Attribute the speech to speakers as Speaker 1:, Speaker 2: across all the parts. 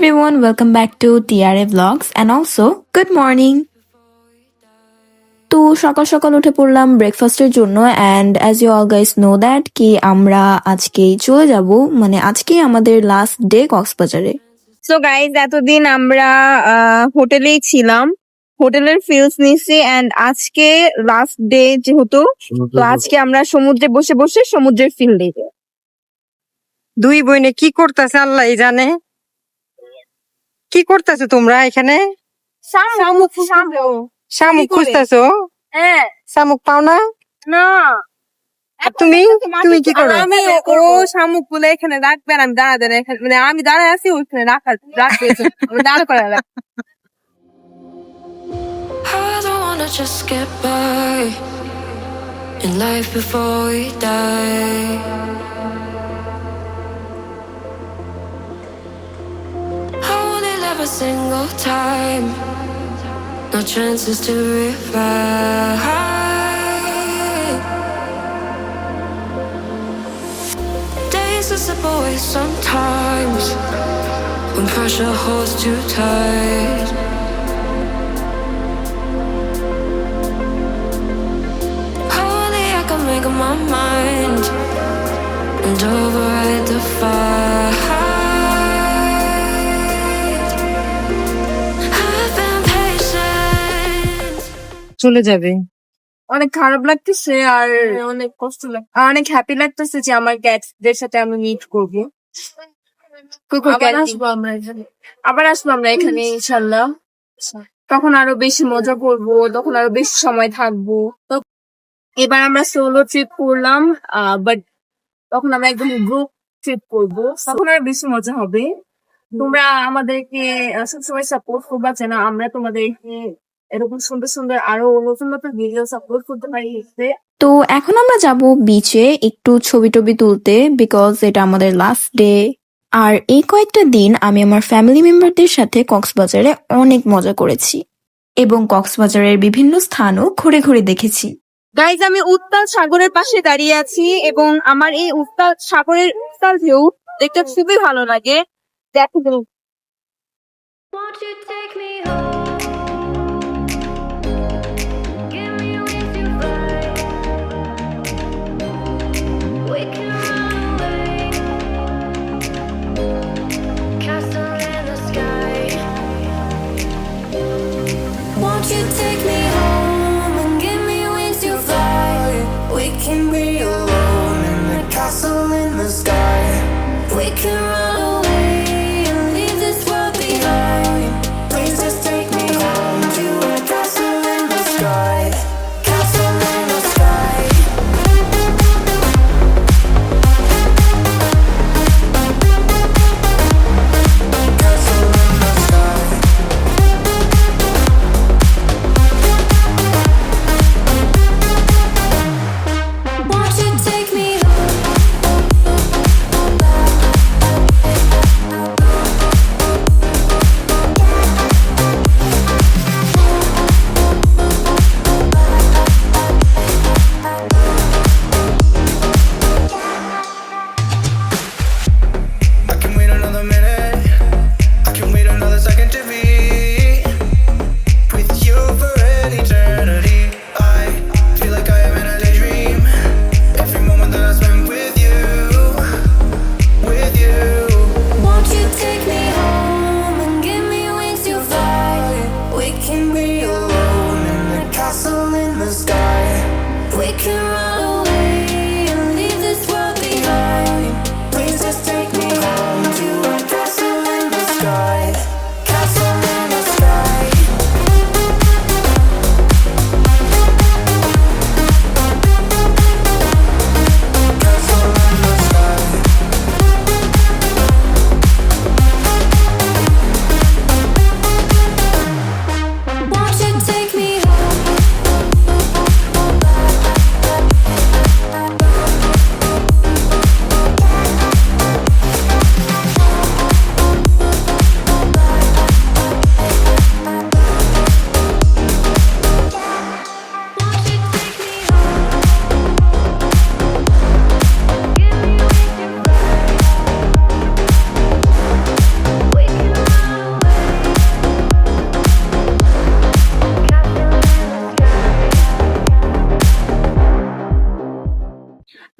Speaker 1: everyone, welcome back to TRA Vlogs and also good morning. তো সকাল সকাল উঠে পড়লাম ব্রেকফাস্টের জন্য and as you all guys know that কি আমরা আজকেই চলে যাব, মানে আজকেই আমাদের লাস্ট ডে কক্সবাজারে।
Speaker 2: সো গাইজ এতদিন আমরা হোটেলেই ছিলাম, হোটেলের ফিলস নিছি এন্ড আজকে লাস্ট ডে যেহেতু, তো আজকে আমরা সমুদ্রে বসে বসে সমুদ্রের ফিল দেখব।
Speaker 3: দুই বোনে কি করতেছে আল্লাহ জানে। কি করতেছো তোমরা এখানে? শামুক খুঁজতেছো?
Speaker 2: হ্যাঁ।
Speaker 3: শামুক পাও না?
Speaker 2: না।
Speaker 3: আর তুমি তুমি কি করো?
Speaker 2: আমি ও শামুক গুলো এখানে রাখবেন, আমি দাঁড়া এখানে, মানে আমি দাঁড়ায় আছি ওইখানে রাখবে দাঁড়া করা লাগবে।
Speaker 4: I don't wanna just get by in life before we die. I only live a single time, no chances to revive. Days are slip away sometimes when pressure holds too tight. Make up my mind and override the fight. I've been patient.
Speaker 3: চলে যাবে।
Speaker 2: অনেক খারাপ লাগতেছে আর অনেক কষ্ট লাগছে, অনেক happy লাগতেছে যে আমার গ্যাটসদের সাথে আমি মিট করবো। আবার আসবো আমরা এখানে ইনশাল্লাহ। তখন আরো বেশি মজা করবো, তখন আরো বেশি সময় থাকবো। এবার আমরা সোলো ট্রিপ করলাম, বাট তখন আমরা একদম গ্রুপ ট্রিপ করবো, তখন আর বেশি মজা হবে। তোমরা আমাদেরকে সবসময় সাপোর্ট করবা যেন আমরা তোমাদেরকে এরকম সুন্দর সুন্দর আরো নতুন নতুন ভিডিও সাপোর্ট করতে পারি।
Speaker 1: তো এখন আমরা যাব বিচে একটু ছবি টবি তুলতে, বিকজ এটা আমাদের লাস্ট ডে। আর এই কয়েকটা দিন আমি আমার ফ্যামিলি মেম্বারদের সাথে কক্সবাজারে অনেক মজা করেছি এবং কক্সবাজারের বিভিন্ন স্থানও ঘুরে ঘুরে দেখেছি।
Speaker 2: গাইজ, আমি উত্তাল সাগরের পাশে দাঁড়িয়ে আছি এবং আমার এই উত্তাল সাগরের উত্তাল ভিউ দেখতে খুবই ভালো লাগে। দেখো
Speaker 4: Won't you take me home? Give me wings to fly. We can run away. Castle in the sky. Won't you take me home and give me wings to fly? We can be alone in the castle in the sky. We can run away and leave this world behind. Please just take me home to a castle in the sky. Castle in the sky. Castle in the sky.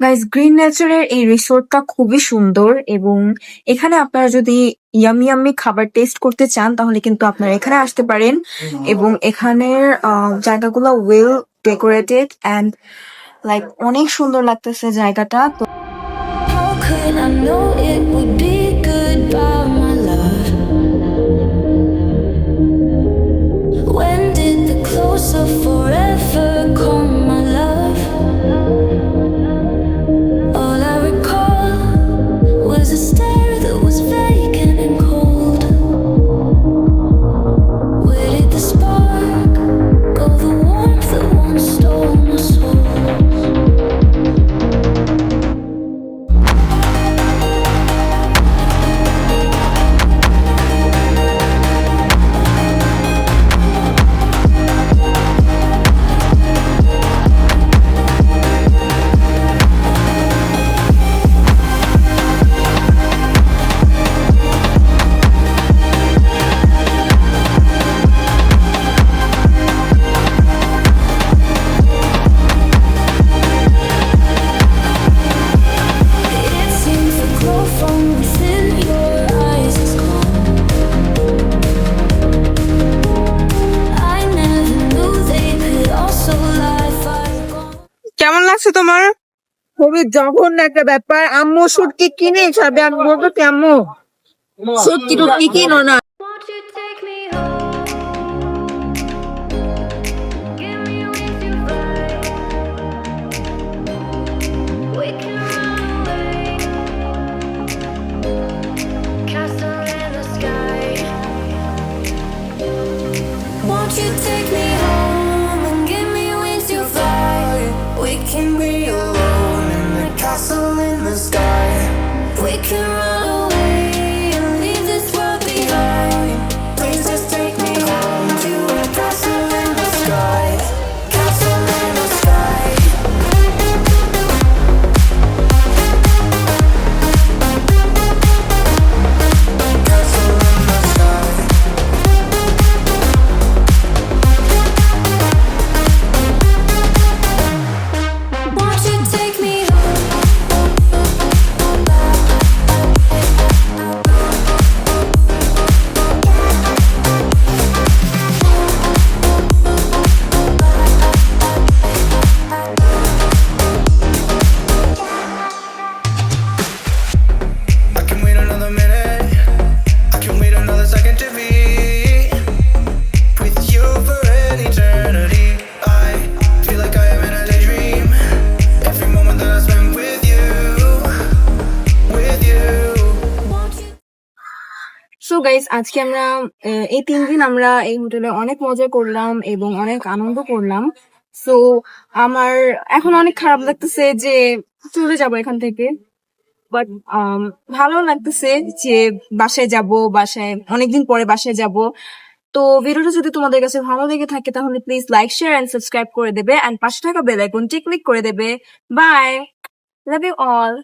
Speaker 1: Guys, green নেচারের এই রিসোর্টটা খুবই সুন্দর এবং এখানে আপনারা যদি yummy yummy খাবার test করতে চান তাহলে কিন্তু আপনারা এখানে আসতে পারেন এবং এখানের জায়গাগুলো ওয়েল ডেকোরেটেড অ্যান্ড লাইক অনেক সুন্দর লাগতেছে জায়গাটা। তো
Speaker 4: How could I know it would be goodbye, my love? When did the close of forever come, my love? All I recall was a stare that was vacant and cold. Where did the spark go, the warmth that once stole my soul? It seems the glow from within your eyes is gone. I never knew they could also lie far gone.
Speaker 3: কেমন লাগছে তোমার?
Speaker 2: খুবই জঘন্য একটা ব্যাপার। আম্মু শুটকি কিনে খাবে, আমি বলবো কি আম্মু শুটকি টুটকি কিনো না।
Speaker 4: Won't you take me home? Give me wings to fly. We can run away. Castle in the sky. Won't you take me home and give me wings to fly? We can be alone in the castle in the sky. We can run away and leave this world behind. Please just take me home to a castle in the sky. Castle in the sky. Castle in the sky. Won't you take me home?
Speaker 5: I can wait another minute. I can wait another second to be with you for an eternity. I feel like I am in a daydream. Every moment that I spend with you, with you.
Speaker 4: Won't you?
Speaker 1: So guys, আজকে আমরা এই 3 দিন আমরা এই হোটেলে অনেক মজা করলাম এবং অনেক আনন্দ করলাম। সো আমার এখন অনেক খারাপ লাগতেছে যে চলে যাব এখান থেকে, বাট ভালো লাগতেছে যে বাসায় যাব, বাসায় অনেকদিন পরে বাসায় যাব। তো ভিডিওটা যদি তোমাদের কাছে ভালো লেগে থাকে তাহলে please like, share and subscribe করে দেবে এন্ড পাশে থাকা বেল আইকনটি ক্লিক করে দেবে। Bye, love you all.